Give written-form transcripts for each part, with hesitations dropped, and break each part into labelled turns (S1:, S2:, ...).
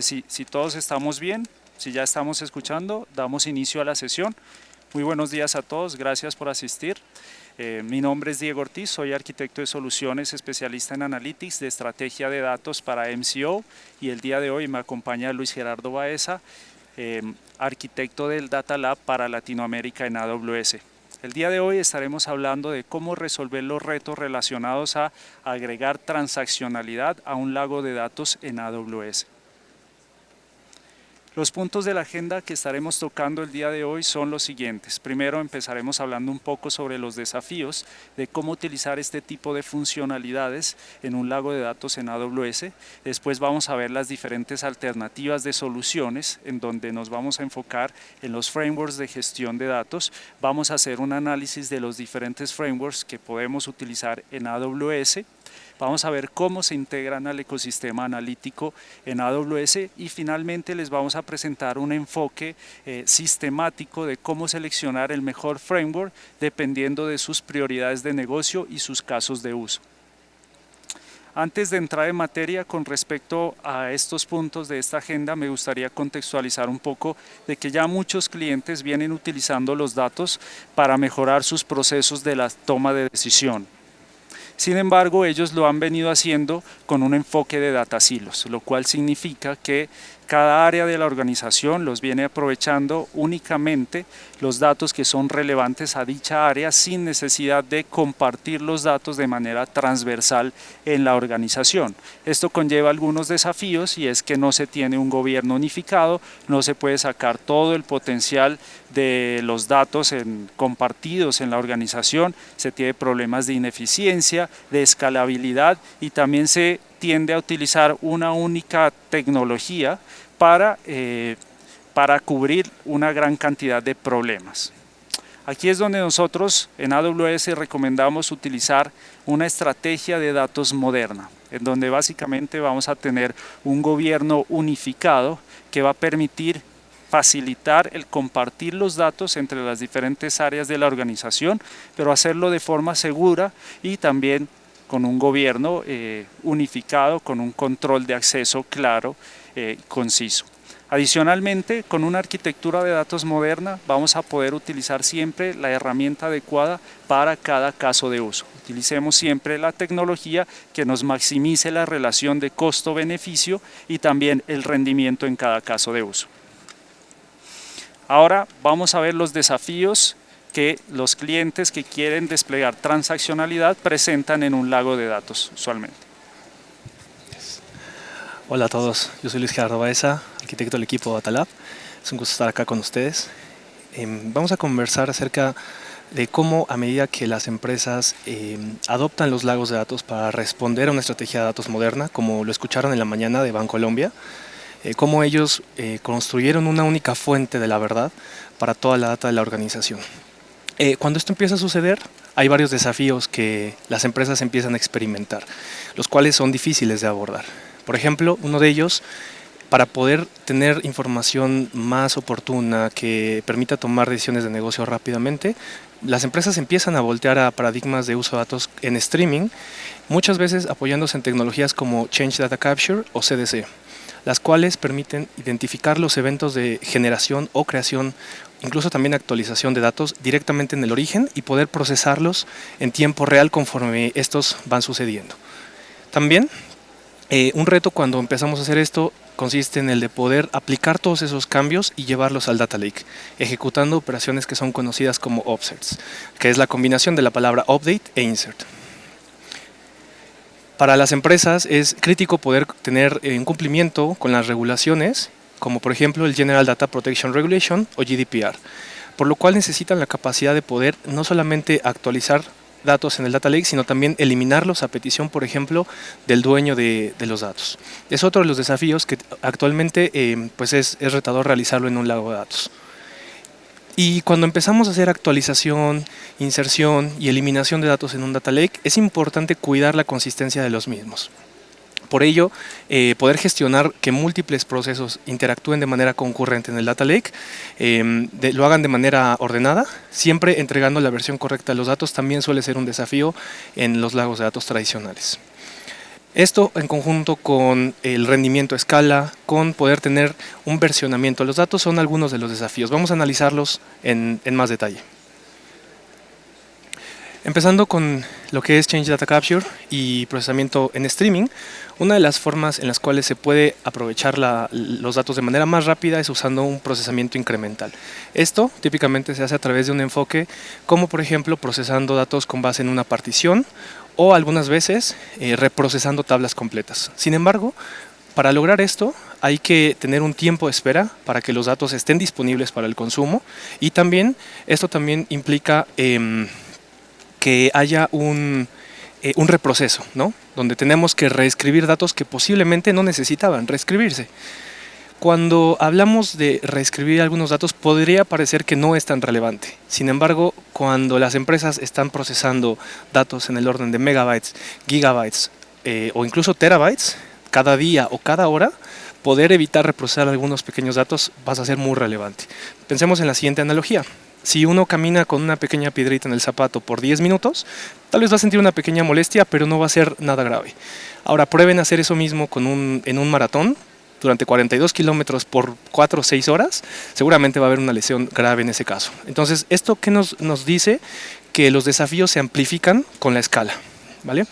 S1: Si todos estamos bien, si ya estamos escuchando, damos inicio a la sesión. Muy buenos días a todos, gracias por asistir. Mi nombre es Diego Ortiz, soy arquitecto de soluciones, especialista en Analytics de estrategia de datos para MCO, y el día de hoy me acompaña Luis Gerardo Baeza, arquitecto del Data Lab para Latinoamérica en AWS. El día de hoy estaremos hablando de cómo resolver los retos relacionados a agregar transaccionalidad a un lago de datos en AWS. Los puntos de la agenda que estaremos tocando el día de hoy son los siguientes. Primero empezaremos hablando un poco sobre los desafíos de cómo utilizar este tipo de funcionalidades en un lago de datos en AWS. Después vamos a ver las diferentes alternativas de soluciones en donde nos vamos a enfocar en los frameworks de gestión de datos. Vamos a hacer un análisis de los diferentes frameworks que podemos utilizar en AWS. Vamos a ver cómo se integran al ecosistema analítico en AWS y finalmente les vamos a presentar un enfoque sistemático de cómo seleccionar el mejor framework dependiendo de sus prioridades de negocio y sus casos de uso. Antes de entrar en materia con respecto a estos puntos de esta agenda, me gustaría contextualizar un poco de que ya muchos clientes vienen utilizando los datos para mejorar sus procesos de la toma de decisión. Sin embargo, ellos lo han venido haciendo con un enfoque de data silos, lo cual significa que cada área de la organización los viene aprovechando únicamente los datos que son relevantes a dicha área sin necesidad de compartir los datos de manera transversal en la organización. Esto conlleva algunos desafíos y es que no se tiene un gobierno unificado, no se puede sacar todo el potencial de los datos compartidos en la organización, se tiene problemas de ineficiencia, de escalabilidad y también se tiende a utilizar una única tecnología para cubrir una gran cantidad de problemas. Aquí es donde nosotros en AWS recomendamos utilizar una estrategia de datos moderna, en donde básicamente vamos a tener un gobierno unificado que va a permitir facilitar el compartir los datos entre las diferentes áreas de la organización, pero hacerlo de forma segura y también con un gobierno unificado, con un control de acceso claro, conciso. Adicionalmente, con una arquitectura de datos moderna, vamos a poder utilizar siempre la herramienta adecuada para cada caso de uso. Utilicemos siempre la tecnología que nos maximice la relación de costo-beneficio y también el rendimiento en cada caso de uso. Ahora vamos a ver los desafíos que los clientes que quieren desplegar transaccionalidad presentan en un lago de datos usualmente.
S2: Hola a todos, yo soy Luis Gerardo Baeza, arquitecto del equipo Data Lab. Es un gusto estar acá con ustedes. Vamos a conversar acerca de cómo a medida que las empresas adoptan los lagos de datos para responder a una estrategia de datos moderna, como lo escucharon en la mañana de Bancolombia, cómo ellos construyeron una única fuente de la verdad para toda la data de la organización. Cuando esto empieza a suceder, hay varios desafíos que las empresas empiezan a experimentar, los cuales son difíciles de abordar. Por ejemplo, uno de ellos, para poder tener información más oportuna que permita tomar decisiones de negocio rápidamente, las empresas empiezan a voltear a paradigmas de uso de datos en streaming, muchas veces apoyándose en tecnologías como Change Data Capture o CDC, las cuales permiten identificar los eventos de generación o creación, incluso también actualización de datos directamente en el origen y poder procesarlos en tiempo real conforme estos van sucediendo. También un reto cuando empezamos a hacer esto consiste en el de poder aplicar todos esos cambios y llevarlos al Data Lake, ejecutando operaciones que son conocidas como offsets, que es la combinación de la palabra update e insert. Para las empresas es crítico poder tener un cumplimiento con las regulaciones, como por ejemplo el General Data Protection Regulation o GDPR, por lo cual necesitan la capacidad de poder no solamente actualizar datos en el Data Lake, sino también eliminarlos a petición, por ejemplo, del dueño de los datos. Es otro de los desafíos que actualmente pues es retador realizarlo en un lago de datos. Y cuando empezamos a hacer actualización, inserción y eliminación de datos en un Data Lake, es importante cuidar la consistencia de los mismos. Por ello, poder gestionar que múltiples procesos interactúen de manera concurrente en el Data Lake, lo hagan de manera ordenada, siempre entregando la versión correcta de los datos, también suele ser un desafío en los lagos de datos tradicionales. Esto en conjunto con el rendimiento a escala, con poder tener un versionamiento. Los datos son algunos de los desafíos. Vamos a analizarlos en más detalle. Empezando con lo que es Change Data Capture y procesamiento en streaming, una de las formas en las cuales se puede aprovechar los datos de manera más rápida es usando un procesamiento incremental. Esto típicamente se hace a través de un enfoque como por ejemplo procesando datos con base en una partición o algunas veces reprocesando tablas completas. Sin embargo, para lograr esto hay que tener un tiempo de espera para que los datos estén disponibles para el consumo y también esto también implica que haya un reproceso, ¿no? Donde tenemos que reescribir datos que posiblemente no necesitaban reescribirse. Cuando hablamos de reescribir algunos datos podría parecer que no es tan relevante. Sin embargo, cuando las empresas están procesando datos en el orden de megabytes, gigabytes o incluso terabytes, cada día o cada hora, poder evitar reprocesar algunos pequeños datos va a ser muy relevante. Pensemos en la siguiente analogía. Si uno camina con una pequeña piedrita en el zapato por 10 minutos, tal vez va a sentir una pequeña molestia, pero no va a ser nada grave. Ahora prueben hacer eso mismo en un maratón, durante 42 kilómetros por 4 o 6 horas, seguramente va a haber una lesión grave en ese caso. Entonces, ¿esto qué nos dice? Que los desafíos se amplifican con la escala, ¿vale?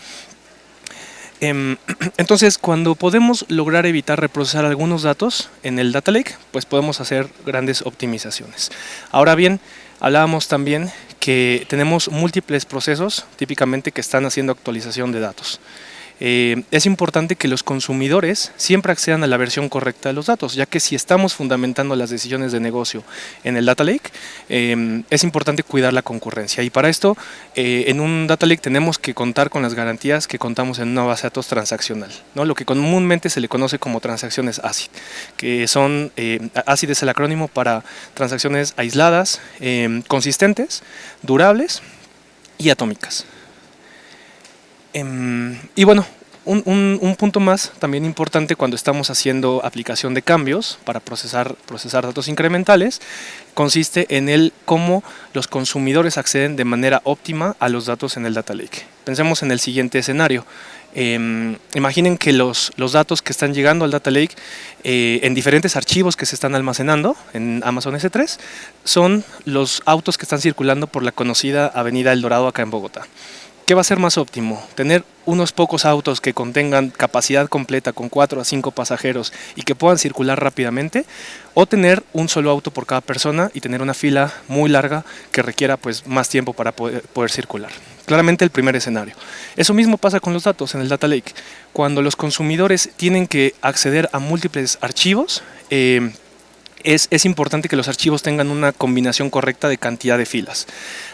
S2: Entonces, cuando podemos lograr evitar reprocesar algunos datos en el Data Lake, pues podemos hacer grandes optimizaciones. Ahora bien, hablábamos también que tenemos múltiples procesos, típicamente que están haciendo actualización de datos. Es importante que los consumidores siempre accedan a la versión correcta de los datos, ya que si estamos fundamentando las decisiones de negocio en el Data Lake, es importante cuidar la concurrencia. Y para esto, en un Data Lake tenemos que contar con las garantías que contamos en una base de datos transaccional, ¿no? Lo que comúnmente se le conoce como transacciones ACID, que son, ACID es el acrónimo para transacciones aisladas, consistentes, durables y atómicas. Y bueno, un punto más también importante cuando estamos haciendo aplicación de cambios para procesar datos incrementales consiste en el cómo los consumidores acceden de manera óptima a los datos en el Data Lake. Pensemos en el siguiente escenario. Imaginen que los datos que están llegando al Data Lake en diferentes archivos que se están almacenando en Amazon S3 son los autos que están circulando por la conocida Avenida El Dorado acá en Bogotá. ¿Qué va a ser más óptimo? ¿Tener unos pocos autos que contengan capacidad completa con 4 a 5 pasajeros y que puedan circular rápidamente? ¿O tener un solo auto por cada persona y tener una fila muy larga que requiera pues, más tiempo para poder circular? Claramente el primer escenario. Eso mismo pasa con los datos en el Data Lake. Cuando los consumidores tienen que acceder a múltiples archivos, es importante que los archivos tengan una combinación correcta de cantidad de filas.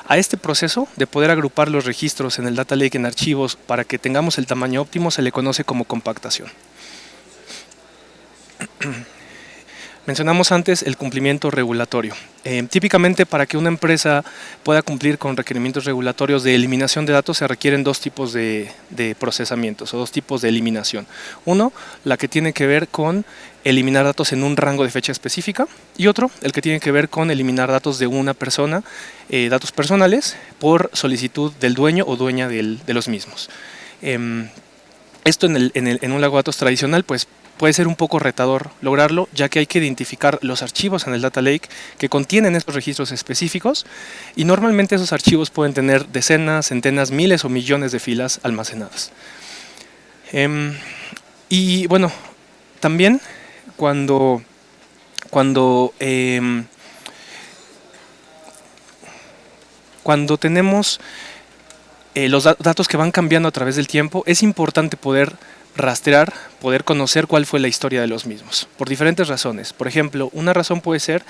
S2: A este proceso de poder agrupar los registros en el Data Lake en archivos para que tengamos el tamaño óptimo se le conoce como compactación. Mencionamos antes el cumplimiento regulatorio. Típicamente para que una empresa pueda cumplir con requerimientos regulatorios de eliminación de datos se requieren dos tipos de procesamientos o dos tipos de eliminación. Uno, la que tiene que ver con eliminar datos en un rango de fecha específica y otro, el que tiene que ver con eliminar datos de una persona, datos personales, por solicitud del dueño o dueña de los mismos. Esto en un lago de datos tradicional pues puede ser un poco retador lograrlo, ya que hay que identificar los archivos en el Data Lake que contienen estos registros específicos y normalmente esos archivos pueden tener decenas, centenas, miles o millones de filas almacenadas. Y bueno, también cuando tenemos los datos que van cambiando a través del tiempo, es importante poder rastrear, poder conocer cuál fue la historia de los mismos, por diferentes razones. Por ejemplo, una razón puede ser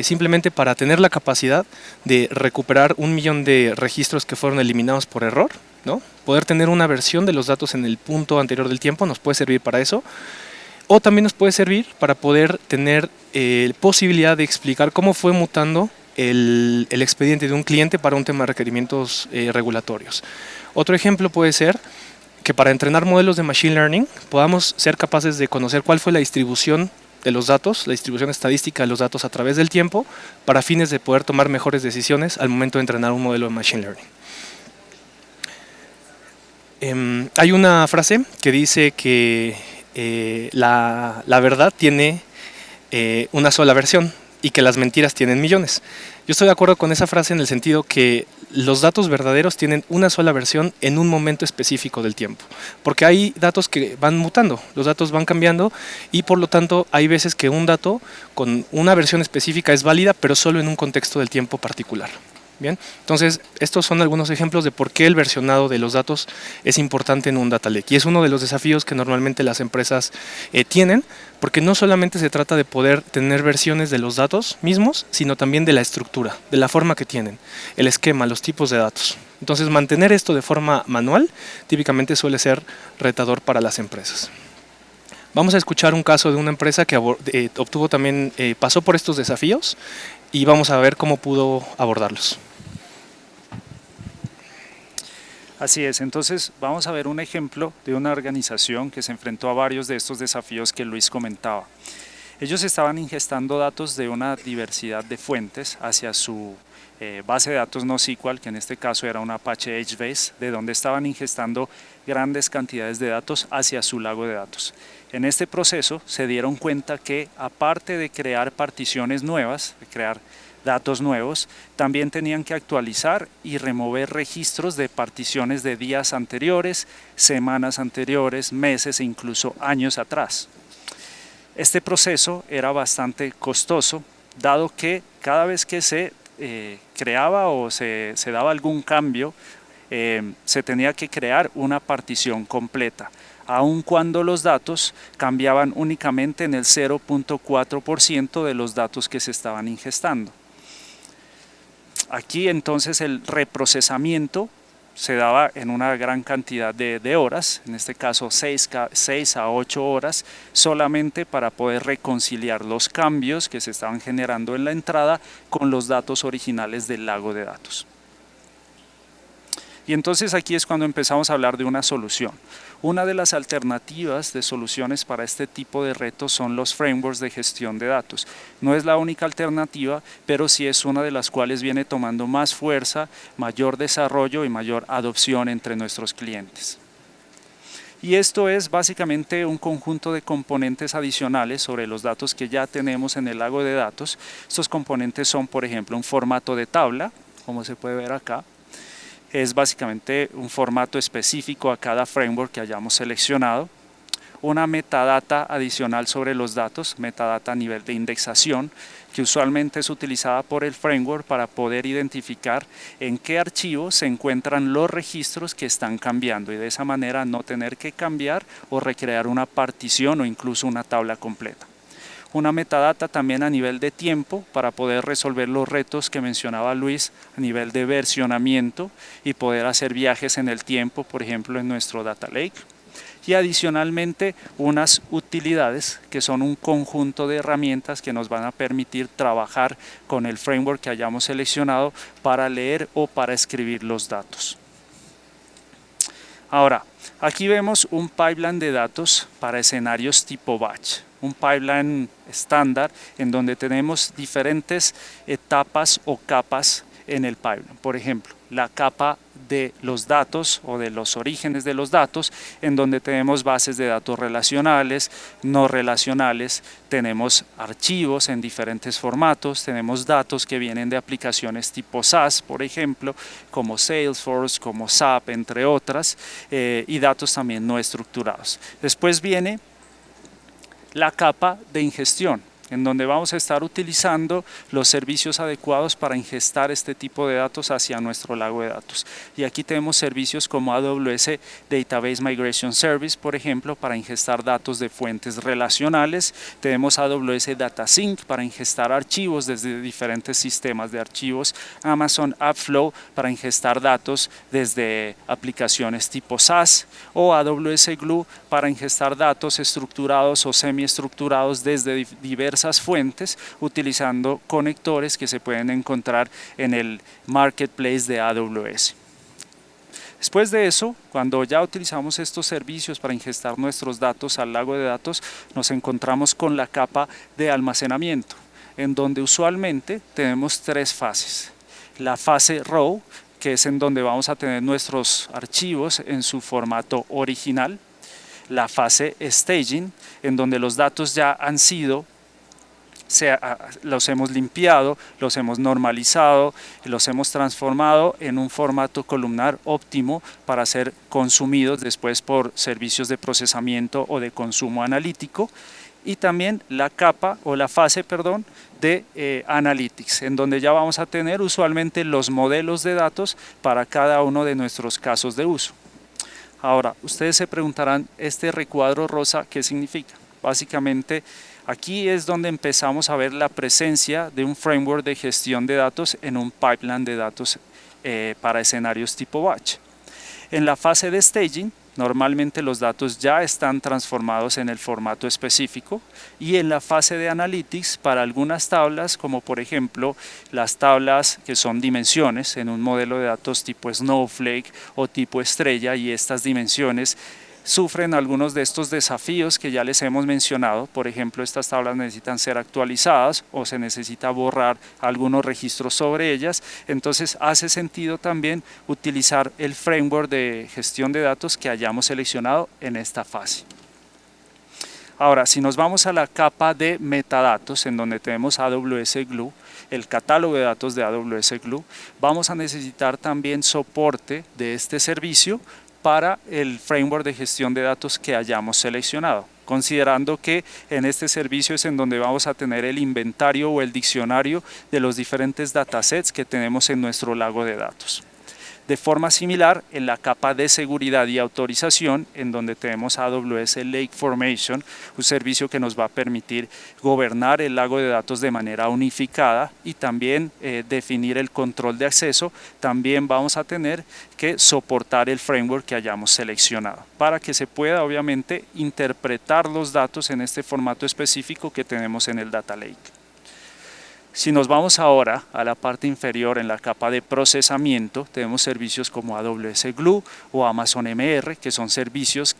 S2: simplemente para tener la capacidad de recuperar 1 millón de registros que fueron eliminados por error, ¿no? Poder tener una versión de los datos en el punto anterior del tiempo nos puede servir para eso, o también nos puede servir para poder tener posibilidad de explicar cómo fue mutando el expediente de un cliente para un tema de requerimientos regulatorios. Otro ejemplo puede ser que para entrenar modelos de Machine Learning podamos ser capaces de conocer cuál fue la distribución de los datos, la distribución estadística de los datos a través del tiempo para fines de poder tomar mejores decisiones al momento de entrenar un modelo de Machine Learning. Hay una frase que dice que la verdad tiene una sola versión y que las mentiras tienen millones. Yo estoy de acuerdo con esa frase en el sentido que los datos verdaderos tienen una sola versión en un momento específico del tiempo, porque hay datos que van mutando, los datos van cambiando y por lo tanto hay veces que un dato con una versión específica es válida, pero solo en un contexto del tiempo particular. Bien, entonces estos son algunos ejemplos de por qué el versionado de los datos es importante en un data lake y es uno de los desafíos que normalmente las empresas tienen, porque no solamente se trata de poder tener versiones de los datos mismos, sino también de la estructura, de la forma que tienen, el esquema, los tipos de datos. Entonces mantener esto de forma manual típicamente suele ser retador para las empresas. Vamos a escuchar un caso de una empresa que obtuvo también, pasó por estos desafíos y vamos a ver cómo pudo abordarlos.
S1: Así es, entonces vamos a ver un ejemplo de una organización que se enfrentó a varios de estos desafíos que Luis comentaba. Ellos estaban ingestando datos de una diversidad de fuentes hacia su base de datos NoSQL, que en este caso era una Apache HBase, de donde estaban ingestando grandes cantidades de datos hacia su lago de datos. En este proceso se dieron cuenta que, aparte de crear particiones nuevas, de crear datos nuevos, también tenían que actualizar y remover registros de particiones de días anteriores, semanas anteriores, meses e incluso años atrás. Este proceso era bastante costoso, dado que cada vez que se creaba o se daba algún cambio, se tenía que crear una partición completa, aun cuando los datos cambiaban únicamente en el 0.4% de los datos que se estaban ingestando. Aquí entonces el reprocesamiento se daba en una gran cantidad de horas, en este caso 6 a 8 horas, solamente para poder reconciliar los cambios que se estaban generando en la entrada con los datos originales del lago de datos. Y entonces aquí es cuando empezamos a hablar de una solución. Una de las alternativas de soluciones para este tipo de retos son los frameworks de gestión de datos. No es la única alternativa, pero sí es una de las cuales viene tomando más fuerza, mayor desarrollo y mayor adopción entre nuestros clientes. Y esto es básicamente un conjunto de componentes adicionales sobre los datos que ya tenemos en el lago de datos. Estos componentes son, por ejemplo, un formato de tabla, como se puede ver acá. Es básicamente un formato específico a cada framework que hayamos seleccionado, una metadata adicional sobre los datos, metadata a nivel de indexación, que usualmente es utilizada por el framework para poder identificar en qué archivo se encuentran los registros que están cambiando y de esa manera no tener que cambiar o recrear una partición o incluso una tabla completa. Una metadata también a nivel de tiempo para poder resolver los retos que mencionaba Luis a nivel de versionamiento y poder hacer viajes en el tiempo, por ejemplo en nuestro Data Lake. Y adicionalmente unas utilidades que son un conjunto de herramientas que nos van a permitir trabajar con el framework que hayamos seleccionado para leer o para escribir los datos. Ahora, aquí vemos un pipeline de datos para escenarios tipo batch, un pipeline estándar en donde tenemos diferentes etapas o capas en el pipeline. Por ejemplo, la capa de los datos o de los orígenes de los datos, en donde tenemos bases de datos relacionales, no relacionales, tenemos archivos en diferentes formatos, tenemos datos que vienen de aplicaciones tipo SaaS, por ejemplo, como Salesforce, como SAP, entre otras, y datos también no estructurados. Después viene la capa de ingestión, en donde vamos a estar utilizando los servicios adecuados para ingestar este tipo de datos hacia nuestro lago de datos. Y aquí tenemos servicios como AWS Database Migration Service, por ejemplo, para ingestar datos de fuentes relacionales. Tenemos AWS Data Sync para ingestar archivos desde diferentes sistemas de archivos. Amazon AppFlow para ingestar datos desde aplicaciones tipo SaaS. O AWS Glue para ingestar datos estructurados o semiestructurados desde diversas fuentes utilizando conectores que se pueden encontrar en el marketplace de AWS. Después de eso, cuando ya utilizamos estos servicios para ingestar nuestros datos al lago de datos, nos encontramos con la capa de almacenamiento, en donde usualmente tenemos tres fases. La fase raw, que es en donde vamos a tener nuestros archivos en su formato original. La fase staging, en donde los datos ya han sido, los hemos limpiado, los hemos normalizado, los hemos transformado en un formato columnar óptimo para ser consumidos después por servicios de procesamiento o de consumo analítico. Y también la capa o la fase, perdón, de Analytics, en donde ya vamos a tener usualmente los modelos de datos para cada uno de nuestros casos de uso. Ahora, ustedes se preguntarán, ¿este recuadro rosa qué significa? Básicamente, aquí es donde empezamos a ver la presencia de un framework de gestión de datos en un pipeline de datos para escenarios tipo batch. En la fase de staging, normalmente los datos ya están transformados en el formato específico, y en la fase de Analytics para algunas tablas, como por ejemplo las tablas que son dimensiones en un modelo de datos tipo Snowflake o tipo estrella, y estas dimensiones sufren algunos de estos desafíos que ya les hemos mencionado. Por ejemplo, estas tablas necesitan ser actualizadas o se necesita borrar algunos registros sobre ellas. Entonces hace sentido también utilizar el framework de gestión de datos que hayamos seleccionado en esta fase. Ahora, si nos vamos a la capa de metadatos, en donde tenemos AWS Glue, el catálogo de datos de AWS Glue, vamos a necesitar también soporte de este servicio para el framework de gestión de datos que hayamos seleccionado, considerando que en este servicio es en donde vamos a tener el inventario o el diccionario de los diferentes datasets que tenemos en nuestro lago de datos. De forma similar, en la capa de seguridad y autorización, en donde tenemos AWS Lake Formation, un servicio que nos va a permitir gobernar el lago de datos de manera unificada y también definir el control de acceso, también vamos a tener que soportar el framework que hayamos seleccionado para que se pueda obviamente interpretar los datos en este formato específico que tenemos en el Data Lake. Si nos vamos ahora a la parte inferior en la capa de procesamiento, tenemos servicios como AWS Glue o Amazon MR, que son servicios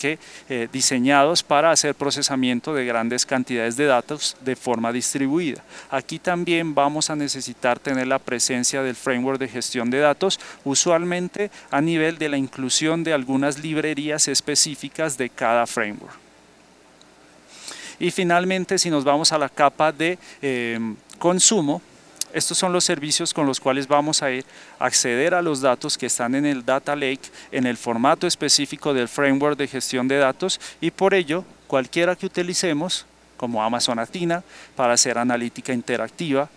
S1: diseñados para hacer procesamiento de grandes cantidades de datos de forma distribuida. Aquí también vamos a necesitar tener la presencia del framework de gestión de datos, usualmente a nivel de la inclusión de algunas librerías específicas de cada framework. Y finalmente, si nos vamos a la capa de consumo, estos son los servicios con los cuales vamos a acceder a los datos que están en el Data Lake en el formato específico del framework de gestión de datos, y por ello cualquiera que utilicemos, como Amazon Athena para hacer analítica interactiva,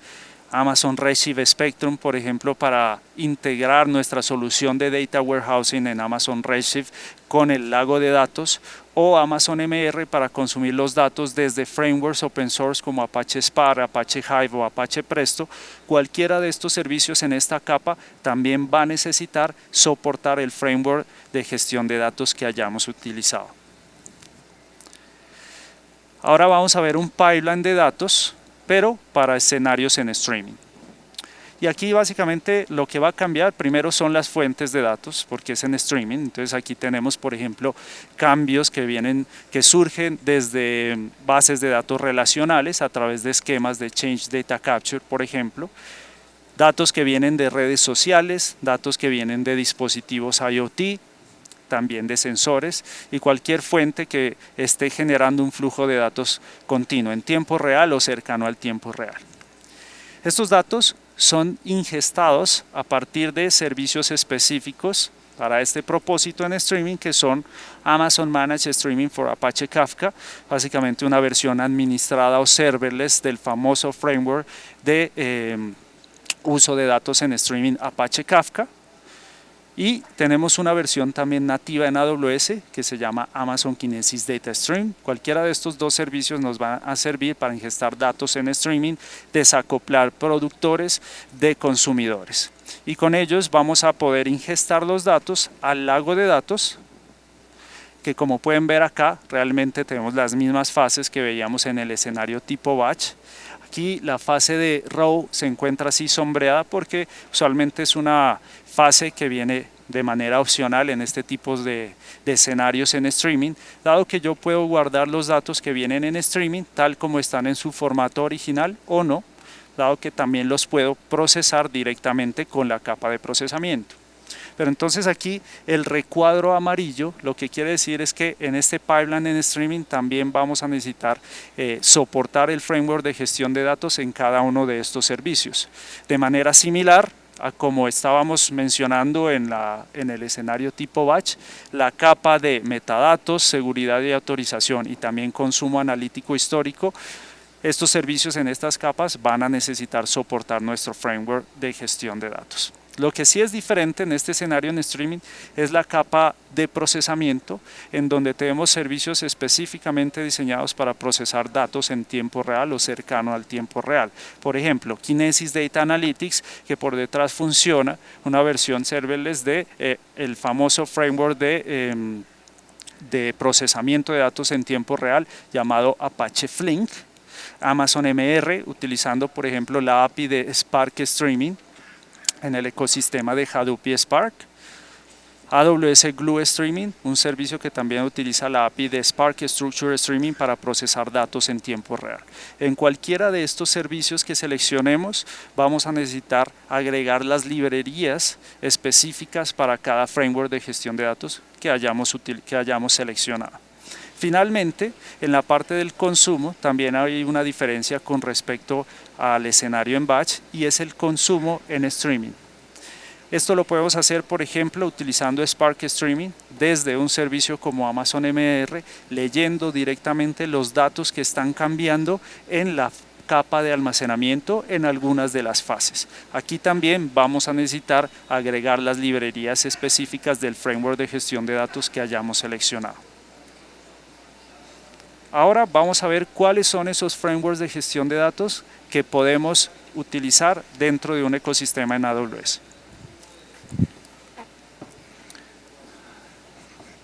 S1: Amazon Redshift Spectrum, por ejemplo, para integrar nuestra solución de Data Warehousing en Amazon Redshift con el lago de datos, o Amazon MR para consumir los datos desde frameworks open source como Apache Spark, Apache Hive o Apache Presto. Cualquiera de estos servicios en esta capa también va a necesitar soportar el framework de gestión de datos que hayamos utilizado. Ahora vamos a ver un pipeline de datos, pero para escenarios en streaming. Y aquí básicamente lo que va a cambiar primero son las fuentes de datos, porque es en streaming. Entonces aquí tenemos, por ejemplo, cambios que surgen desde bases de datos relacionales a través de esquemas de Change Data Capture, por ejemplo. Datos que vienen de redes sociales, datos que vienen de dispositivos IoT, también de sensores, y cualquier fuente que esté generando un flujo de datos continuo en tiempo real o cercano al tiempo real. Estos datos son ingestados a partir de servicios específicos para este propósito en streaming, que son Amazon Managed Streaming for Apache Kafka, básicamente una versión administrada o serverless del famoso framework de uso de datos en streaming Apache Kafka. Y tenemos una versión también nativa en AWS que se llama Amazon Kinesis Data Stream. Cualquiera de estos dos servicios nos va a servir para ingestar datos en streaming, desacoplar productores de consumidores. Y con ellos vamos a poder ingestar los datos al lago de datos, que como pueden ver acá, realmente tenemos las mismas fases que veíamos en el escenario tipo batch. Aquí la fase de row se encuentra así sombreada porque usualmente es una fase que viene de manera opcional en este tipo de escenarios en streaming, dado que yo puedo guardar los datos que vienen en streaming tal como están en su formato original o no, dado que también los puedo procesar directamente con la capa de procesamiento. Pero entonces aquí el recuadro amarillo lo que quiere decir es que en este pipeline en streaming también vamos a necesitar soportar el framework de gestión de datos en cada uno de estos servicios. De manera similar a como estábamos mencionando en el escenario tipo batch, la capa de metadatos, seguridad y autorización y también consumo analítico histórico, estos servicios en estas capas van a necesitar soportar nuestro framework de gestión de datos. Lo que sí es diferente en este escenario en streaming es la capa de procesamiento, en donde tenemos servicios específicamente diseñados para procesar datos en tiempo real o cercano al tiempo real. Por ejemplo, Kinesis Data Analytics, que por detrás funciona una versión serverless de el famoso framework de procesamiento de datos en tiempo real llamado Apache Flink. Amazon MR, utilizando por ejemplo la API de Spark Streaming en el ecosistema de Hadoop y Spark. AWS Glue Streaming, un servicio que también utiliza la API de Spark Structure Streaming para procesar datos en tiempo real. En cualquiera de estos servicios que seleccionemos, vamos a necesitar agregar las librerías específicas para cada framework de gestión de datos que hayamos seleccionado. Finalmente, en la parte del consumo también hay una diferencia con respecto al escenario en batch y es el consumo en streaming. Esto lo podemos hacer, por ejemplo, utilizando Spark Streaming desde un servicio como Amazon MR, leyendo directamente los datos que están cambiando en la capa de almacenamiento en algunas de las fases. Aquí también vamos a necesitar agregar las librerías específicas del framework de gestión de datos que hayamos seleccionado. Ahora vamos a ver cuáles son esos frameworks de gestión de datos que podemos utilizar dentro de un ecosistema en AWS.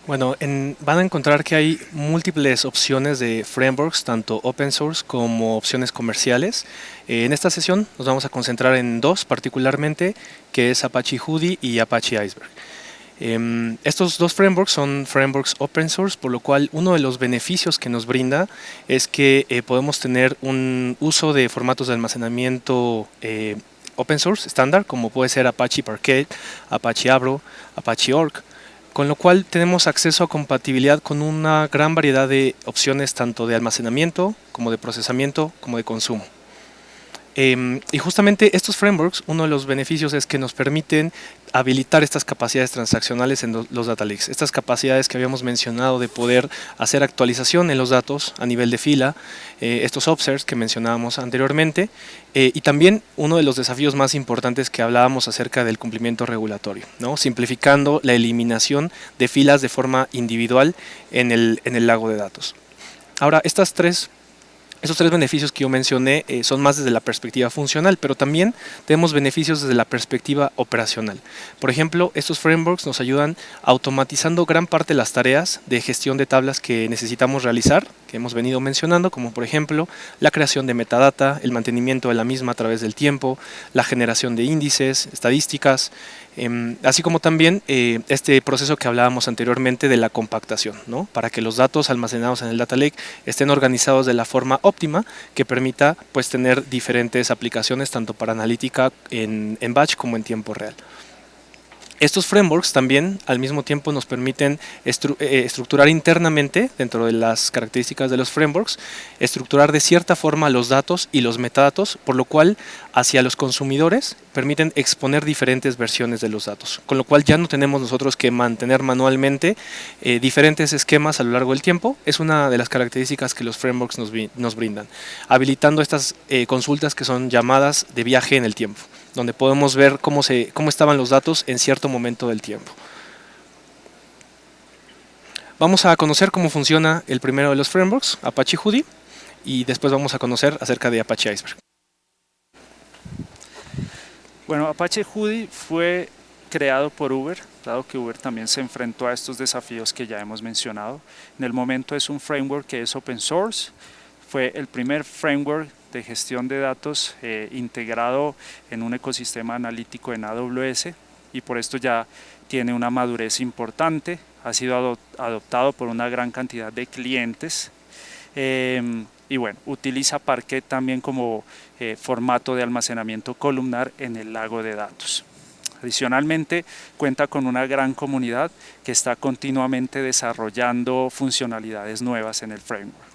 S2: Bueno, van a encontrar que hay múltiples opciones de frameworks, tanto open source como opciones comerciales. En esta sesión nos vamos a concentrar en dos particularmente, que es Apache Hudi y Apache Iceberg. Estos dos frameworks son frameworks open source, por lo cual uno de los beneficios que nos brinda es que podemos tener un uso de formatos de almacenamiento open source estándar, como puede ser Apache Parquet, Apache Avro, Apache Orc, con lo cual tenemos acceso a compatibilidad con una gran variedad de opciones tanto de almacenamiento, como de procesamiento, como de consumo. Y justamente estos frameworks, uno de los beneficios es que nos permiten habilitar estas capacidades transaccionales en los data lakes, estas capacidades que habíamos mencionado de poder hacer actualización en los datos a nivel de fila, estos observes que mencionábamos anteriormente, y también uno de los desafíos más importantes que hablábamos acerca del cumplimiento regulatorio, ¿no? Simplificando la eliminación de filas de forma individual en el lago de datos. Ahora, esos tres beneficios que yo mencioné son más desde la perspectiva funcional, pero también tenemos beneficios desde la perspectiva operacional. Por ejemplo, estos frameworks nos ayudan automatizando gran parte de las tareas de gestión de tablas que necesitamos realizar, que hemos venido mencionando, como por ejemplo la creación de metadata, el mantenimiento de la misma a través del tiempo, la generación de índices, estadísticas, así como también este proceso que hablábamos anteriormente de la compactación, ¿no? Para que los datos almacenados en el data lake estén organizados de la forma óptima que permita pues tener diferentes aplicaciones tanto para analítica en batch como en tiempo real. Estos frameworks también al mismo tiempo nos permiten estructurar internamente, dentro de las características de los frameworks, estructurar de cierta forma los datos y los metadatos, por lo cual hacia los consumidores permiten exponer diferentes versiones de los datos, con lo cual ya no tenemos nosotros que mantener manualmente diferentes esquemas a lo largo del tiempo. Es una de las características que los frameworks nos brindan, habilitando estas consultas que son llamadas de viaje en el tiempo, donde podemos ver cómo estaban los datos en cierto momento del tiempo. Vamos a conocer cómo funciona el primero de los frameworks, Apache Hudi, y después vamos a conocer acerca de Apache Iceberg.
S1: Bueno, Apache Hudi fue creado por Uber, dado que Uber también se enfrentó a estos desafíos que ya hemos mencionado. En el momento es un framework que es open source, fue el primer framework de gestión de datos integrado en un ecosistema analítico en AWS y por esto ya tiene una madurez importante, ha sido adoptado por una gran cantidad de clientes y bueno, utiliza Parquet también como formato de almacenamiento columnar en el lago de datos. Adicionalmente, cuenta con una gran comunidad que está continuamente desarrollando funcionalidades nuevas en el framework.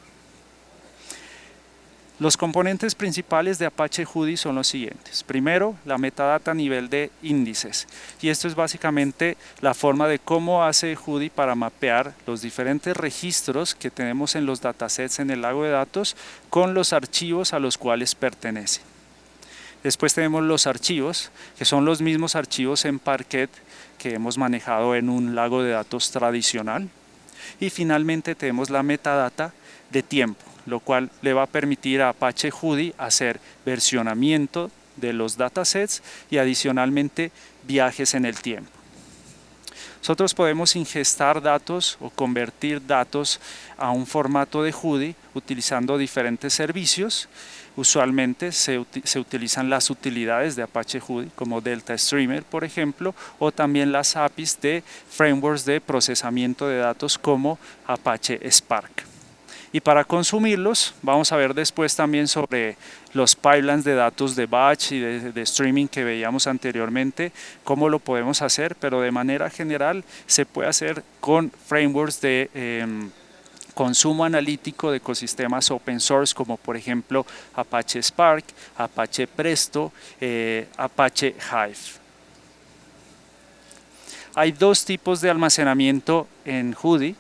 S1: Los componentes principales de Apache Hudi son los siguientes. Primero, la metadata a nivel de índices. Y esto es básicamente la forma de cómo hace Hudi para mapear los diferentes registros que tenemos en los datasets en el lago de datos con los archivos a los cuales pertenecen. Después tenemos los archivos, que son los mismos archivos en Parquet que hemos manejado en un lago de datos tradicional. Y finalmente tenemos la metadata de tiempo, lo cual le va a permitir a Apache Hudi hacer versionamiento de los datasets y adicionalmente viajes en el tiempo. Nosotros podemos ingestar datos o convertir datos a un formato de Hudi utilizando diferentes servicios. Usualmente se utilizan las utilidades de Apache Hudi como Delta Streamer, por ejemplo, o también las APIs de frameworks de procesamiento de datos como Apache Spark. Y para consumirlos, vamos a ver después también sobre los pipelines de datos de batch y de streaming que veíamos anteriormente, cómo lo podemos hacer, pero de manera general se puede hacer con frameworks de consumo analítico de ecosistemas open source como por ejemplo Apache Spark, Apache Presto, Apache Hive. Hay dos tipos de almacenamiento en Hudi.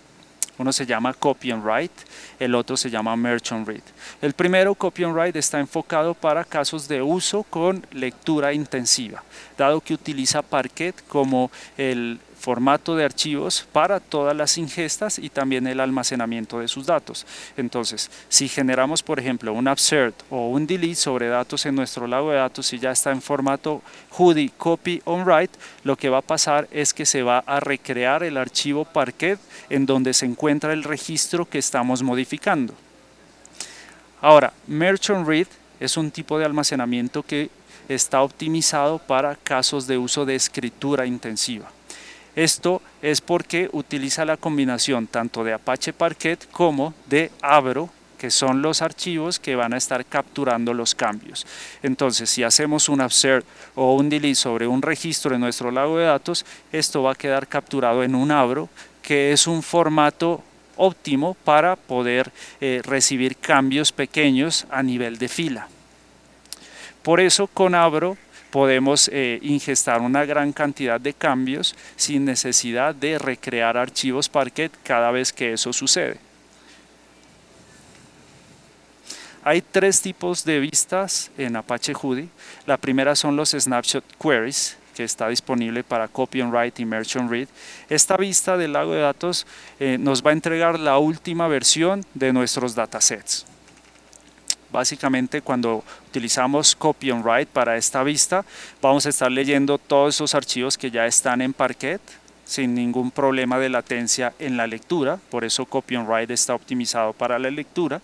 S1: Uno se llama Copy and Write, el otro se llama Merge and Read. El primero, Copy and Write, está enfocado para casos de uso con lectura intensiva, dado que utiliza Parquet como el formato de archivos para todas las ingestas y también el almacenamiento de sus datos. Entonces, si generamos, por ejemplo, un upsert o un delete sobre datos en nuestro lago de datos y ya está en formato Hudi Copy on Write, lo que va a pasar es que se va a recrear el archivo Parquet en donde se encuentra el registro que estamos modificando. Ahora, Merge on Read es un tipo de almacenamiento que está optimizado para casos de uso de escritura intensiva. Esto es porque utiliza la combinación tanto de Apache Parquet como de Avro, que son los archivos que van a estar capturando los cambios. Entonces, si hacemos un upsert o un delete sobre un registro en nuestro lago de datos, esto va a quedar capturado en un Avro, que es un formato óptimo para poder recibir cambios pequeños a nivel de fila. Por eso con Avro podemos ingestar una gran cantidad de cambios sin necesidad de recrear archivos Parquet cada vez que eso sucede. Hay tres tipos de vistas en Apache Hudi. La primera son los Snapshot Queries, que está disponible para Copy and Write y Merge and Read. Esta vista del lago de datos nos va a entregar la última versión de nuestros datasets. Básicamente, cuando utilizamos Copy and Write para esta vista, vamos a estar leyendo todos esos archivos que ya están en Parquet sin ningún problema de latencia en la lectura. Por eso Copy and Write está optimizado para la lectura.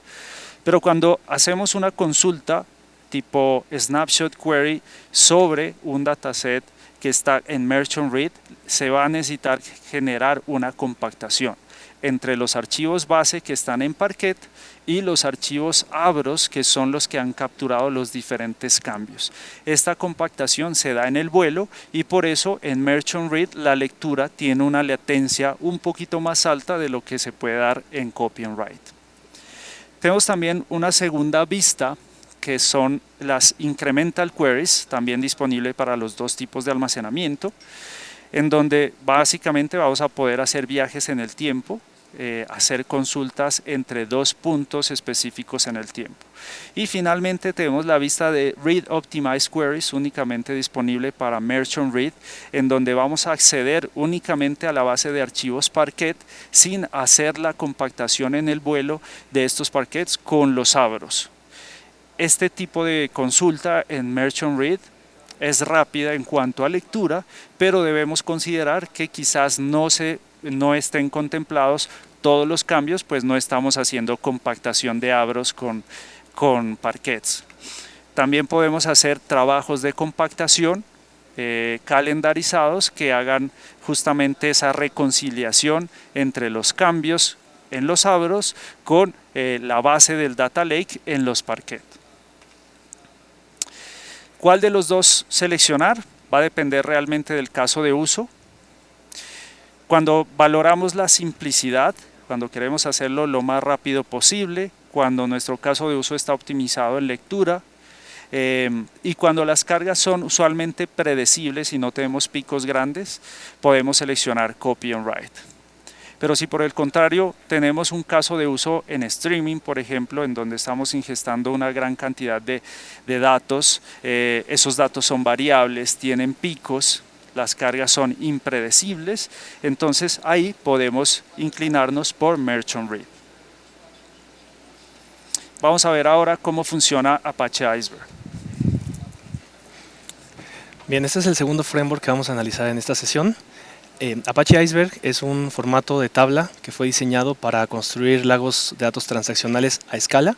S1: Pero cuando hacemos una consulta tipo Snapshot Query sobre un dataset que está en Merge and Read, se va a necesitar generar una compactación entre los archivos base que están en Parquet y los archivos Avros, que son los que han capturado los diferentes cambios. Esta compactación se da en el vuelo y por eso en Merge and Read la lectura tiene una latencia un poquito más alta de lo que se puede dar en Copy and Write. Tenemos también una segunda vista que son las Incremental Queries, también disponible para los dos tipos de almacenamiento, en donde básicamente vamos a poder hacer viajes en el tiempo, hacer consultas entre dos puntos específicos en el tiempo. Y finalmente tenemos la vista de Read Optimized Queries, únicamente disponible para Merge and Read, en donde vamos a acceder únicamente a la base de archivos Parquet sin hacer la compactación en el vuelo de estos Parquets con los Avros. Este tipo de consulta en Merge and Read es rápida en cuanto a lectura, pero debemos considerar que quizás no estén contemplados todos los cambios, pues no estamos haciendo compactación de Avros con Parquets. También podemos hacer trabajos de compactación calendarizados que hagan justamente esa reconciliación entre los cambios en los Avros con la base del Data Lake en los Parquet. ¿Cuál de los dos seleccionar? va a depender realmente del caso de uso. Cuando valoramos la simplicidad, cuando queremos hacerlo lo más rápido posible, cuando nuestro caso de uso está optimizado en lectura, y cuando las cargas son usualmente predecibles y no tenemos picos grandes, podemos seleccionar Copy and Write. Pero si por el contrario tenemos un caso de uso en streaming, por ejemplo, en donde estamos ingestando una gran cantidad de datos, esos datos son variables, tienen picos, las cargas son impredecibles, entonces ahí podemos inclinarnos por Merge on Read. Vamos a ver ahora cómo funciona Apache Iceberg.
S2: Bien, este es el segundo framework que vamos a analizar en esta sesión. Apache Iceberg es un formato de tabla que fue diseñado para construir lagos de datos transaccionales a escala.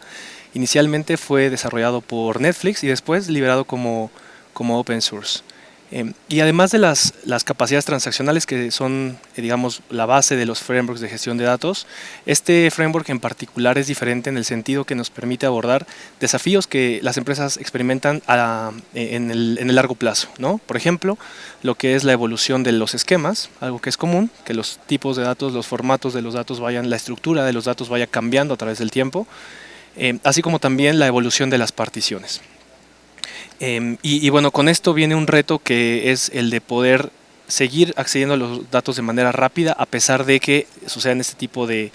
S2: Inicialmente fue desarrollado por Netflix y después liberado como open source. Y además de las capacidades transaccionales que son, digamos, la base de los frameworks de gestión de datos, este framework en particular es diferente en el sentido que nos permite abordar desafíos que las empresas experimentan en el largo plazo, ¿no? Por ejemplo, lo que es la evolución de los esquemas, algo que es común, que los tipos de datos, los formatos de los datos la estructura de los datos vaya cambiando a través del tiempo, así como también la evolución de las particiones. Y bueno, con esto viene un reto que es el de poder seguir accediendo a los datos de manera rápida a pesar de que sucedan este tipo de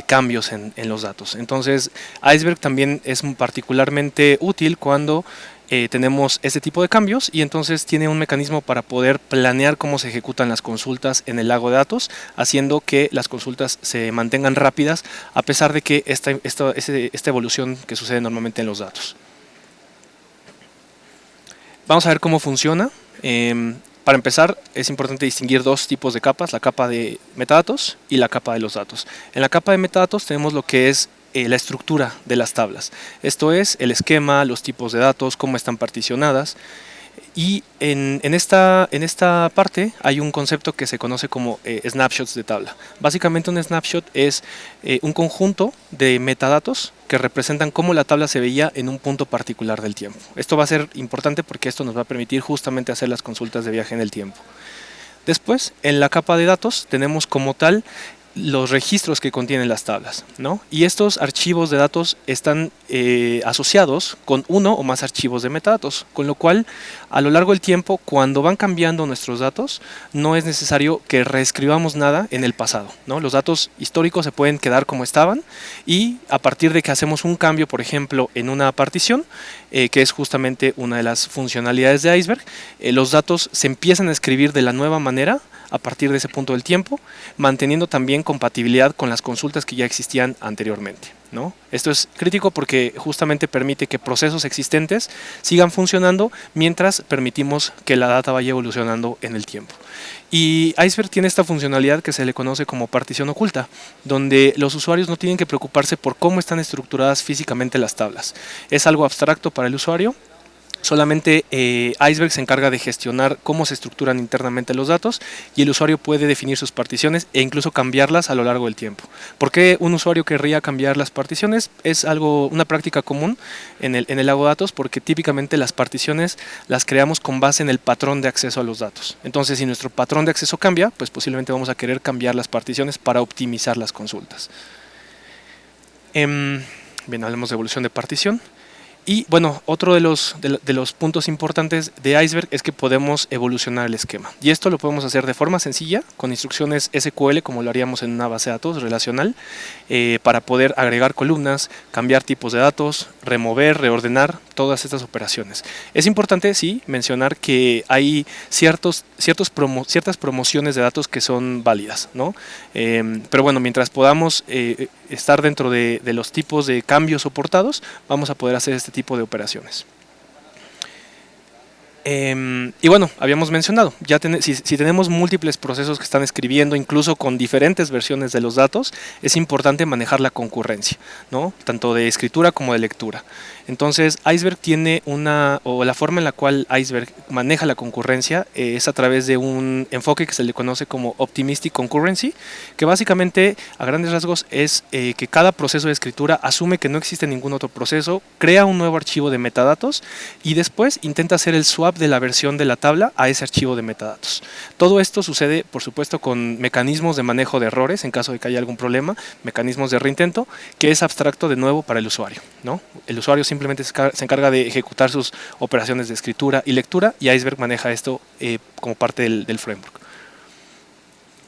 S2: cambios en los datos. Entonces, Iceberg también es particularmente útil cuando tenemos este tipo de cambios y entonces tiene un mecanismo para poder planear cómo se ejecutan las consultas en el lago de datos, haciendo que las consultas se mantengan rápidas a pesar de que esta evolución que sucede normalmente en los datos. Vamos a ver cómo funciona. Para empezar, es importante distinguir dos tipos de capas, la capa de metadatos y la capa de los datos. En la capa de metadatos tenemos lo que es la estructura de las tablas. Esto es el esquema, los tipos de datos, cómo están particionadas. Y en esta parte hay un concepto que se conoce como snapshots de tabla. Básicamente un snapshot es un conjunto de metadatos que representan cómo la tabla se veía en un punto particular del tiempo. Esto va a ser importante porque esto nos va a permitir justamente hacer las consultas de viaje en el tiempo. Después, en la capa de datos tenemos como tal los registros que contienen las tablas, ¿no? Y estos archivos de datos están asociados con uno o más archivos de metadatos, con lo cual a lo largo del tiempo, cuando van cambiando nuestros datos, no es necesario que reescribamos nada en el pasado, ¿no? Los datos históricos se pueden quedar como estaban y a partir de que hacemos un cambio, por ejemplo, en una partición, que es justamente una de las funcionalidades de Iceberg, los datos se empiezan a escribir de la nueva manera a partir de ese punto del tiempo, manteniendo también compatibilidad con las consultas que ya existían anteriormente, ¿no? Esto es crítico porque justamente permite que procesos existentes sigan funcionando mientras permitimos que la data vaya evolucionando en el tiempo. Y Iceberg tiene esta funcionalidad que se le conoce como partición oculta, donde los usuarios no tienen que preocuparse por cómo están estructuradas físicamente las tablas. Es algo abstracto para el usuario. Solamente Iceberg se encarga de gestionar cómo se estructuran internamente los datos y el usuario puede definir sus particiones e incluso cambiarlas a lo largo del tiempo. ¿Por qué un usuario querría cambiar las particiones? Es una práctica común en el lago de datos porque típicamente las particiones las creamos con base en el patrón de acceso a los datos. Entonces, si nuestro patrón de acceso cambia, pues posiblemente vamos a querer cambiar las particiones para optimizar las consultas. Bien, hablemos de evolución de partición. Y bueno, otro de los puntos importantes de Iceberg es que podemos evolucionar el esquema. Y esto lo podemos hacer de forma sencilla, con instrucciones SQL, como lo haríamos en una base de datos relacional, para poder agregar columnas, cambiar tipos de datos, remover, reordenar, todas estas operaciones. Es importante, sí, mencionar que hay ciertas promociones de datos que son válidas, ¿no? Pero bueno, mientras podamos estar dentro de los tipos de cambios soportados, vamos a poder hacer este tipo de operaciones. Y bueno, habíamos mencionado, si tenemos múltiples procesos que están escribiendo, incluso con diferentes versiones de los datos, es importante manejar la concurrencia, ¿no? Tanto de escritura como de lectura. Entonces, Iceberg tiene la forma en la cual Iceberg maneja la concurrencia es a través de un enfoque que se le conoce como Optimistic Concurrency, que básicamente, a grandes rasgos, es que cada proceso de escritura asume que no existe ningún otro proceso, crea un nuevo archivo de metadatos y después intenta hacer el swap swap de la versión de la tabla a ese archivo de metadatos. Todo esto sucede, por supuesto, con mecanismos de manejo de errores en caso de que haya algún problema, mecanismos de reintento, que es abstracto de nuevo para el usuario, ¿no? El usuario simplemente se encarga de ejecutar sus operaciones de escritura y lectura, y Iceberg maneja esto como parte del framework.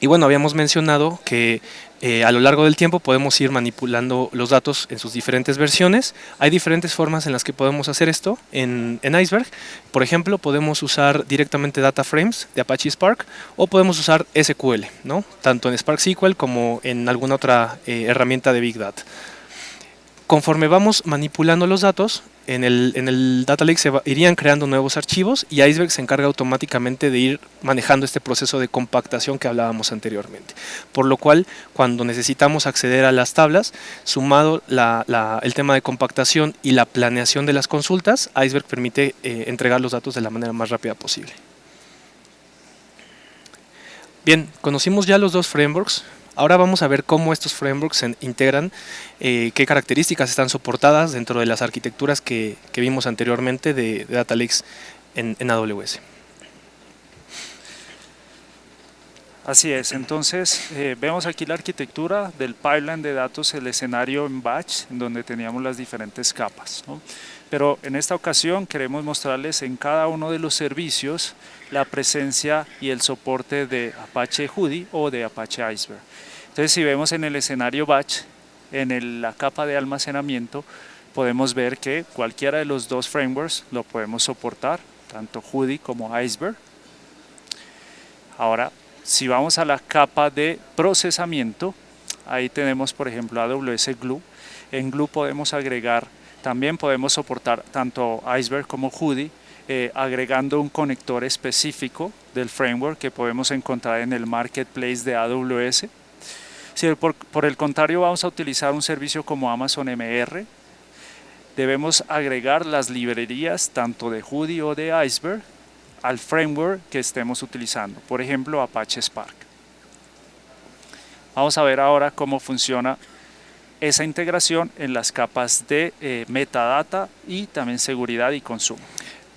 S2: Y bueno, habíamos mencionado que a lo largo del tiempo podemos ir manipulando los datos en sus diferentes versiones. Hay diferentes formas en las que podemos hacer esto en Iceberg. Por ejemplo, podemos usar directamente data frames de Apache Spark, o podemos usar SQL, ¿no? Tanto en Spark SQL como en alguna otra herramienta de Big Data. Conforme vamos manipulando los datos, en el Data Lake irían creando nuevos archivos, y Iceberg se encarga automáticamente de ir manejando este proceso de compactación que hablábamos anteriormente. Por lo cual, cuando necesitamos acceder a las tablas, sumado el tema de compactación y la planeación de las consultas, Iceberg permite entregar los datos de la manera más rápida posible. Bien, conocimos ya los dos frameworks. Ahora vamos a ver cómo estos frameworks se integran, qué características están soportadas dentro de las arquitecturas que vimos anteriormente de Data Lakes en AWS.
S1: Así es, entonces vemos aquí la arquitectura del pipeline de datos, el escenario en batch, en donde teníamos las diferentes capas, ¿no? Pero en esta ocasión queremos mostrarles en cada uno de los servicios la presencia y el soporte de Apache Hudi o de Apache Iceberg. Entonces, si vemos en el escenario batch, en la capa de almacenamiento, podemos ver que cualquiera de los dos frameworks lo podemos soportar, tanto Hudi como Iceberg. Ahora, si vamos a la capa de procesamiento, ahí tenemos, por ejemplo, AWS Glue. En Glue podemos agregar, también podemos soportar tanto Iceberg como Hudi, agregando un conector específico del framework que podemos encontrar en el marketplace de AWS. Si por el contrario vamos a utilizar un servicio como Amazon MR, debemos agregar las librerías tanto de Hudi o de Iceberg al framework que estemos utilizando, por ejemplo Apache Spark. Vamos a ver ahora cómo funciona esa integración en las capas de metadata y también seguridad y consumo.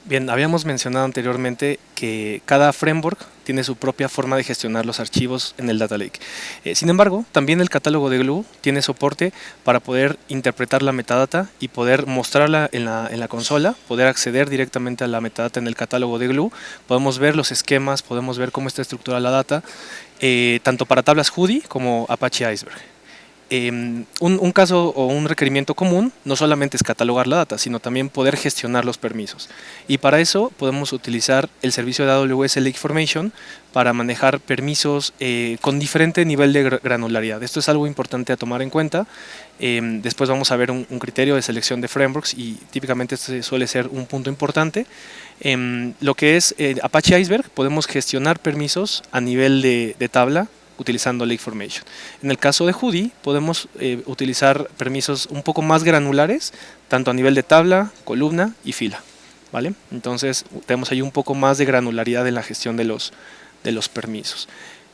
S2: Bien, habíamos mencionado anteriormente que cada framework tiene su propia forma de gestionar los archivos en el Data Lake. Sin embargo, también el catálogo de Glue tiene soporte para poder interpretar la metadata y poder mostrarla en la consola, poder acceder directamente a la metadata en el catálogo de Glue. Podemos ver los esquemas, podemos ver cómo está estructurada la data, tanto para tablas Hudi como Apache Iceberg. Un caso o un requerimiento común no solamente es catalogar la data, sino también poder gestionar los permisos, y para eso podemos utilizar el servicio de AWS Lake Formation para manejar permisos con diferente nivel de granularidad. Esto es algo importante a tomar en cuenta. Después vamos a ver un criterio de selección de frameworks, y típicamente este suele ser un punto importante. Lo que es Apache Iceberg, podemos gestionar permisos a nivel de tabla utilizando Lake Formation. En el caso de Hudi podemos utilizar permisos un poco más granulares, tanto a nivel de tabla, columna y fila, ¿vale? Entonces tenemos ahí un poco más de granularidad en la gestión de los permisos.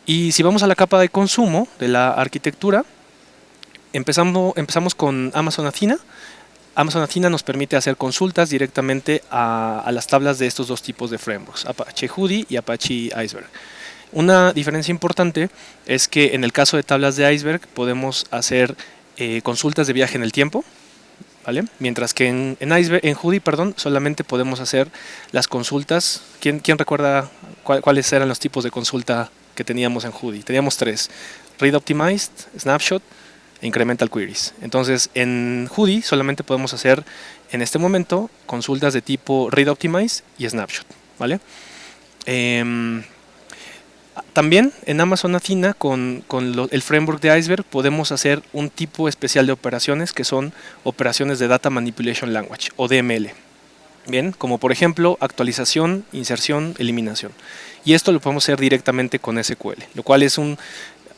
S2: Y si vamos a la capa de consumo de la arquitectura, empezamos con Amazon Athena. Amazon Athena nos permite hacer consultas directamente a las tablas de estos dos tipos de frameworks, Apache Hudi y Apache Iceberg. Una diferencia importante es que en el caso de tablas de Iceberg podemos hacer consultas de viaje en el tiempo, ¿vale? Mientras que en Hudi, solamente podemos hacer las consultas. ¿Quién recuerda cuáles eran los tipos de consulta que teníamos en Hudi? Teníamos tres: Read Optimized, Snapshot e Incremental Queries. Entonces en Hudi solamente podemos hacer en este momento consultas de tipo Read Optimized y Snapshot, ¿vale? También en Amazon Athena con el framework de Iceberg podemos hacer un tipo especial de operaciones que son operaciones de Data Manipulation Language o DML. Bien, como por ejemplo actualización, inserción, eliminación. Y esto lo podemos hacer directamente con SQL, lo cual es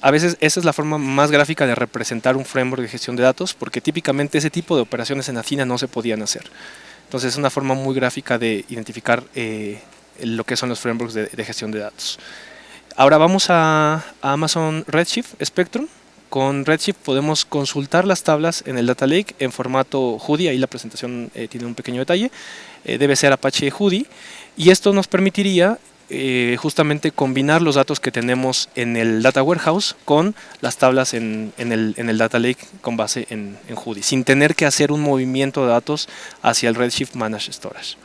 S2: a veces esa es la forma más gráfica de representar un framework de gestión de datos, porque típicamente ese tipo de operaciones en Athena no se podían hacer. Entonces es una forma muy gráfica de identificar lo que son los frameworks de gestión de datos. Ahora vamos a Amazon Redshift Spectrum con Redshift podemos consultar las tablas en el Data Lake en formato Hudi. Ahí la presentación tiene un pequeño detalle. Debe ser Apache Hudi, y esto nos permitiría justamente combinar los datos que tenemos en el Data Warehouse con las tablas en el Data Lake con base en Hudi, sin tener que hacer un movimiento de datos hacia el Redshift Managed Storage.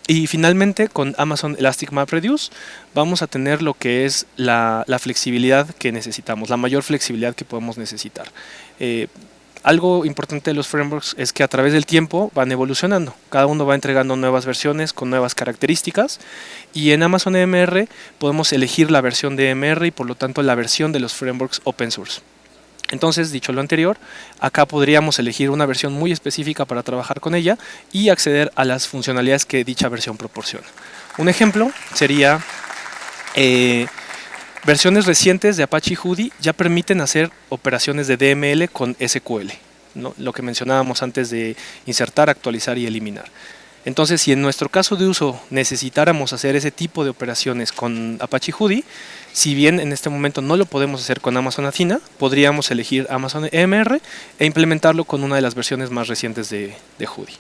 S2: Y finalmente, con Amazon Elastic MapReduce vamos a tener lo que es la flexibilidad que necesitamos, la mayor flexibilidad que podemos necesitar. Algo importante de los frameworks es que a través del tiempo van evolucionando. Cada uno va entregando nuevas versiones con nuevas características, y en Amazon EMR podemos elegir la versión de EMR y por lo tanto la versión de los frameworks open source. Entonces, dicho lo anterior, acá podríamos elegir una versión muy específica para trabajar con ella y acceder a las funcionalidades que dicha versión proporciona. Un ejemplo sería versiones recientes de Apache Hudi ya permiten hacer operaciones de DML con SQL, ¿no? Lo que mencionábamos antes de insertar, actualizar y eliminar. Entonces, si en nuestro caso de uso necesitáramos hacer ese tipo de operaciones con Apache Hudi, si bien en este momento no lo podemos hacer con Amazon Athena, podríamos elegir Amazon EMR e implementarlo con una de las versiones más recientes de Hudi.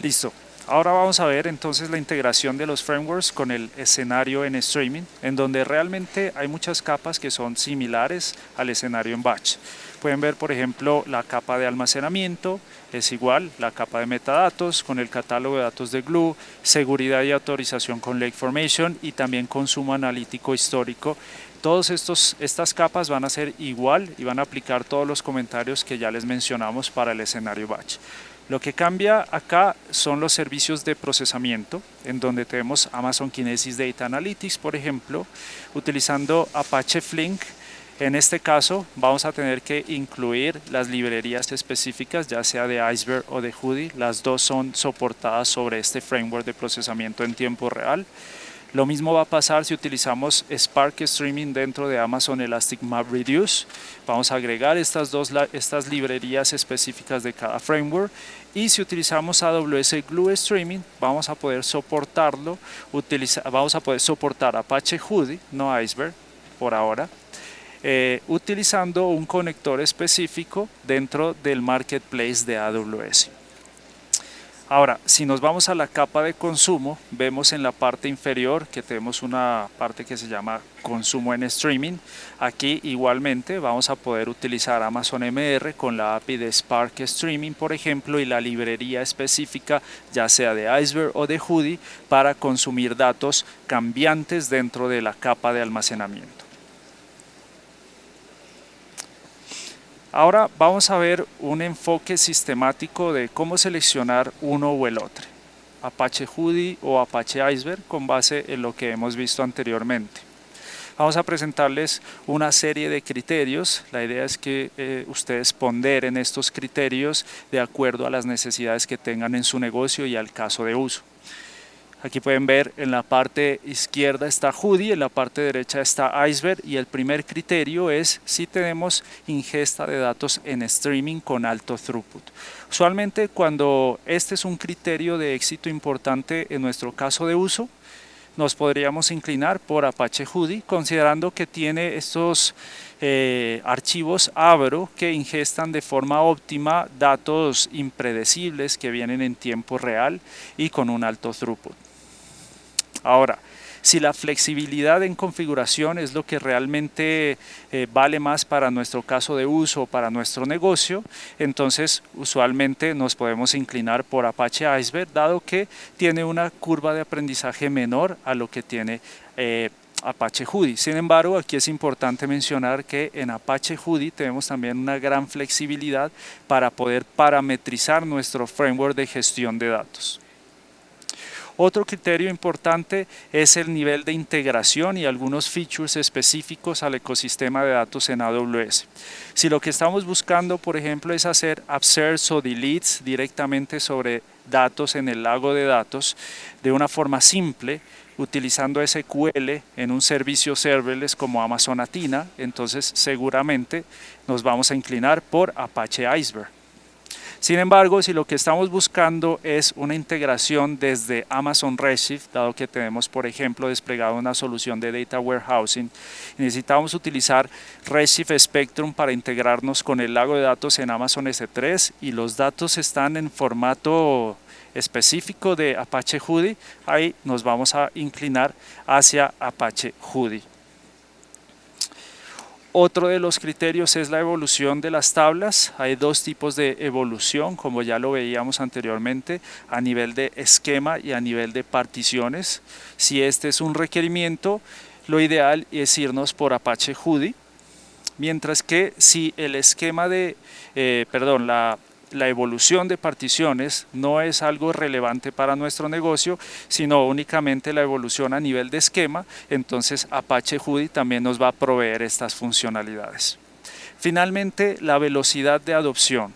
S1: Listo. Ahora vamos a ver entonces la integración de los frameworks con el escenario en streaming, en donde realmente hay muchas capas que son similares al escenario en batch. Pueden ver, por ejemplo, la capa de almacenamiento es igual, la capa de metadatos con el catálogo de datos de Glue, seguridad y autorización con Lake Formation y también consumo analítico histórico. Todas estas capas van a ser igual y van a aplicar todos los comentarios que ya les mencionamos para el escenario batch. Lo que cambia acá son los servicios de procesamiento, en donde tenemos Amazon Kinesis Data Analytics, por ejemplo, utilizando Apache Flink. En este caso vamos a tener que incluir las librerías específicas, ya sea de Iceberg o de Hudi. Las dos son soportadas sobre este framework de procesamiento en tiempo real. Lo mismo va a pasar si utilizamos Spark Streaming dentro de Amazon Elastic MapReduce. Vamos a agregar estas librerías específicas de cada framework. Y si utilizamos AWS Glue Streaming, vamos a poder soportarlo. Vamos a poder soportar Apache Hudi, no Iceberg por ahora, utilizando un conector específico dentro del marketplace de AWS. Ahora, si nos vamos a la capa de consumo, vemos en la parte inferior que tenemos una parte que se llama consumo en streaming. Aquí igualmente vamos a poder utilizar Amazon MR con la API de Spark Streaming, por ejemplo, y la librería específica, ya sea de Iceberg o de Hudi, para consumir datos cambiantes dentro de la capa de almacenamiento. Ahora vamos a ver un enfoque sistemático de cómo seleccionar uno o el otro, Apache Hudi o Apache Iceberg, con base en lo que hemos visto anteriormente. Vamos a presentarles una serie de criterios. La idea es que ustedes ponderen estos criterios de acuerdo a las necesidades que tengan en su negocio y al caso de uso. Aquí pueden ver en la parte izquierda está Hudi, en la parte derecha está Iceberg, y el primer criterio es si tenemos ingesta de datos en streaming con alto throughput. Usualmente cuando este es un criterio de éxito importante en nuestro caso de uso, nos podríamos inclinar por Apache Hudi, considerando que tiene estos archivos Avro que ingestan de forma óptima datos impredecibles que vienen en tiempo real y con un alto throughput. Ahora, si la flexibilidad en configuración es lo que realmente vale más para nuestro caso de uso o para nuestro negocio, entonces usualmente nos podemos inclinar por Apache Iceberg, dado que tiene una curva de aprendizaje menor a lo que tiene Apache Hudi. Sin embargo, aquí es importante mencionar que en Apache Hudi tenemos también una gran flexibilidad para poder parametrizar nuestro framework de gestión de datos. Otro criterio importante es el nivel de integración y algunos features específicos al ecosistema de datos en AWS. Si lo que estamos buscando, por ejemplo, es hacer upserts o deletes directamente sobre datos en el lago de datos de una forma simple, utilizando SQL en un servicio serverless como Amazon Athena, entonces seguramente nos vamos a inclinar por Apache Iceberg. Sin embargo, si lo que estamos buscando es una integración desde Amazon Redshift, dado que tenemos, por ejemplo, desplegado una solución de Data Warehousing, necesitamos utilizar Redshift Spectrum para integrarnos con el lago de datos en Amazon S3 y los datos están en formato específico de Apache Hudi, ahí nos vamos a inclinar hacia Apache Hudi. Otro de los criterios es la evolución de las tablas. Hay dos tipos de evolución, como ya lo veíamos anteriormente, a nivel de esquema y a nivel de particiones. Si este es un requerimiento, lo ideal es irnos por Apache Hudi, mientras que si el esquema de, la evolución de particiones no es algo relevante para nuestro negocio, sino únicamente la evolución a nivel de esquema, entonces Apache Hudi también nos va a proveer estas funcionalidades. Finalmente, la velocidad de adopción.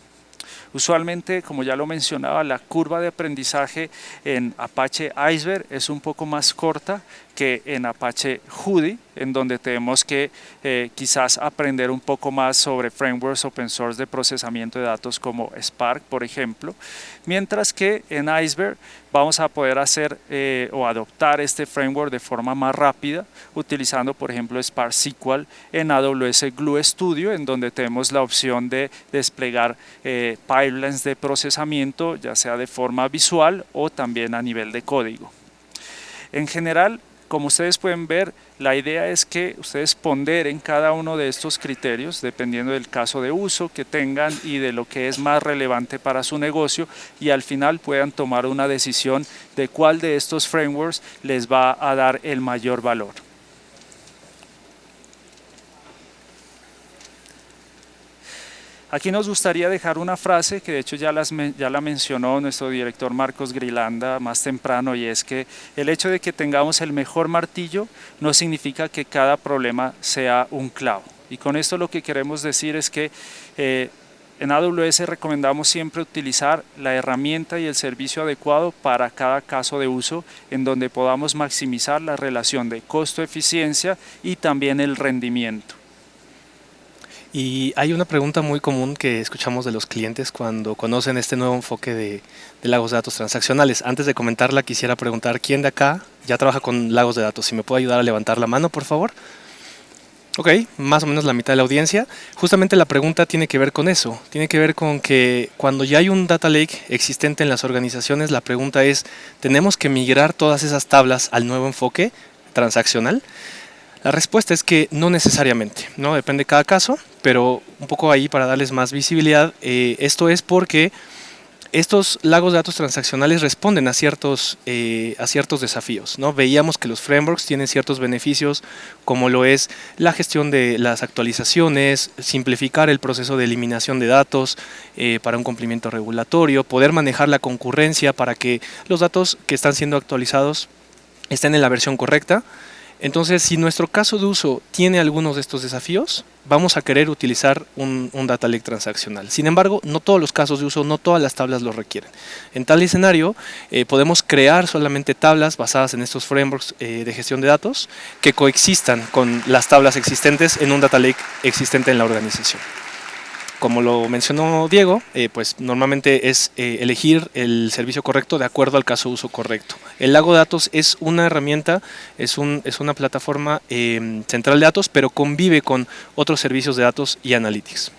S1: Usualmente, como ya lo mencionaba, la curva de aprendizaje en Apache Iceberg es un poco más corta que en Apache Hudi, en donde tenemos que quizás aprender un poco más sobre frameworks open source de procesamiento de datos como Spark, por ejemplo, mientras que en Iceberg vamos a poder hacer o adoptar este framework de forma más rápida, utilizando, por ejemplo, Spark SQL en AWS Glue Studio, en donde tenemos la opción de desplegar pipelines de procesamiento, ya sea de forma visual o también a nivel de código. En general, como ustedes pueden ver, la idea es que ustedes ponderen cada uno de estos criterios dependiendo del caso de uso que tengan y de lo que es más relevante para su negocio, y al final puedan tomar una decisión de cuál de estos frameworks les va a dar el mayor valor. Aquí nos gustaría dejar una frase que de hecho ya la mencionó nuestro director Marcos Grilanda más temprano, y es que el hecho de que tengamos el mejor martillo no significa que cada problema sea un clavo. Y con esto lo que queremos decir es que en AWS recomendamos siempre utilizar la herramienta y el servicio adecuado para cada caso de uso, en donde podamos maximizar la relación de costo-eficiencia y también el rendimiento.
S2: Y hay una pregunta muy común que escuchamos de los clientes cuando conocen este nuevo enfoque de lagos de datos transaccionales. Antes de comentarla, quisiera preguntar, ¿quién de acá ya trabaja con lagos de datos? Si me puede ayudar a levantar la mano, por favor. Ok, más o menos la mitad de la audiencia. Justamente la pregunta tiene que ver con eso. Tiene que ver con que cuando ya hay un data lake existente en las organizaciones, la pregunta es, ¿tenemos que migrar todas esas tablas al nuevo enfoque transaccional? La respuesta es que no necesariamente, ¿no? Depende de cada caso, pero un poco ahí para darles más visibilidad, esto es porque estos lagos de datos transaccionales responden a ciertos desafíos, ¿no? Veíamos que los frameworks tienen ciertos beneficios, como lo es la gestión de las actualizaciones, simplificar el proceso de eliminación de datos para un cumplimiento regulatorio, poder manejar la concurrencia para que los datos que están siendo actualizados estén en la versión correcta. Entonces, si nuestro caso de uso tiene algunos de estos desafíos, vamos a querer utilizar un data lake transaccional. Sin embargo, no todos los casos de uso, no todas las tablas lo requieren. En tal escenario, podemos crear solamente tablas basadas en estos frameworks de gestión de datos que coexistan con las tablas existentes en un data lake existente en la organización. Como lo mencionó Diego, pues normalmente es elegir el servicio correcto de acuerdo al caso de uso correcto. El lago de datos es una herramienta, es una plataforma central de datos, pero convive con otros servicios de datos y analytics.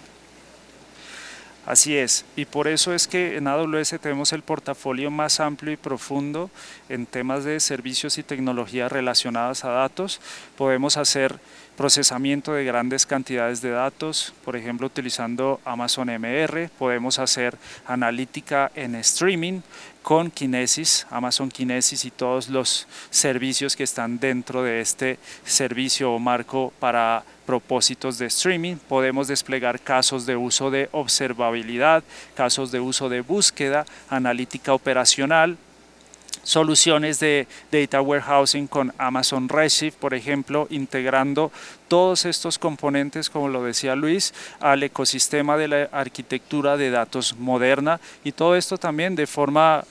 S1: Así es, y por eso es que en AWS tenemos el portafolio más amplio y profundo en temas de servicios y tecnologías relacionadas a datos. Podemos hacer procesamiento de grandes cantidades de datos, por ejemplo utilizando Amazon MR, podemos hacer analítica en streaming con Kinesis, Amazon Kinesis y todos los servicios que están dentro de este servicio o marco para propósitos de streaming. Podemos desplegar casos de uso de observabilidad, casos de uso de búsqueda, analítica operacional, soluciones de Data Warehousing con Amazon Redshift, por ejemplo, integrando todos estos componentes, como lo decía Luis, al ecosistema de la arquitectura de datos moderna, y todo esto también de forma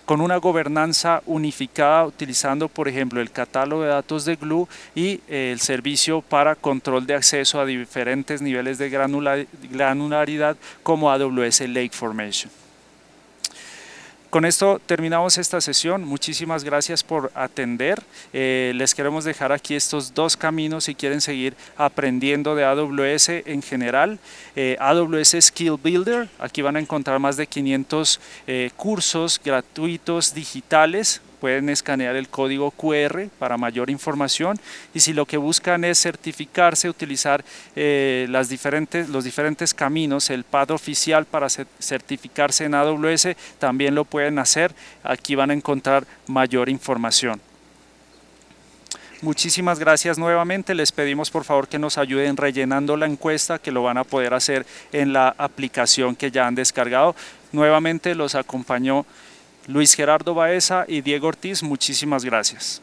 S1: con una gobernanza unificada utilizando, por ejemplo, el catálogo de datos de Glue y el servicio para control de acceso a diferentes niveles de granularidad como AWS Lake Formation. Con esto terminamos esta sesión. Muchísimas gracias por atender. Les queremos dejar aquí estos dos caminos si quieren seguir aprendiendo de AWS en general. AWS Skill Builder, aquí van a encontrar más de 500 cursos gratuitos digitales. Pueden escanear el código QR para mayor información, y si lo que buscan es certificarse, utilizar los diferentes caminos, el path oficial para certificarse en AWS, también lo pueden hacer. Aquí van a encontrar mayor información. Muchísimas gracias nuevamente. Les pedimos por favor que nos ayuden rellenando la encuesta, que lo van a poder hacer en la aplicación que ya han descargado. Nuevamente los acompañó Luis Gerardo Baeza y Diego Ortiz. Muchísimas gracias.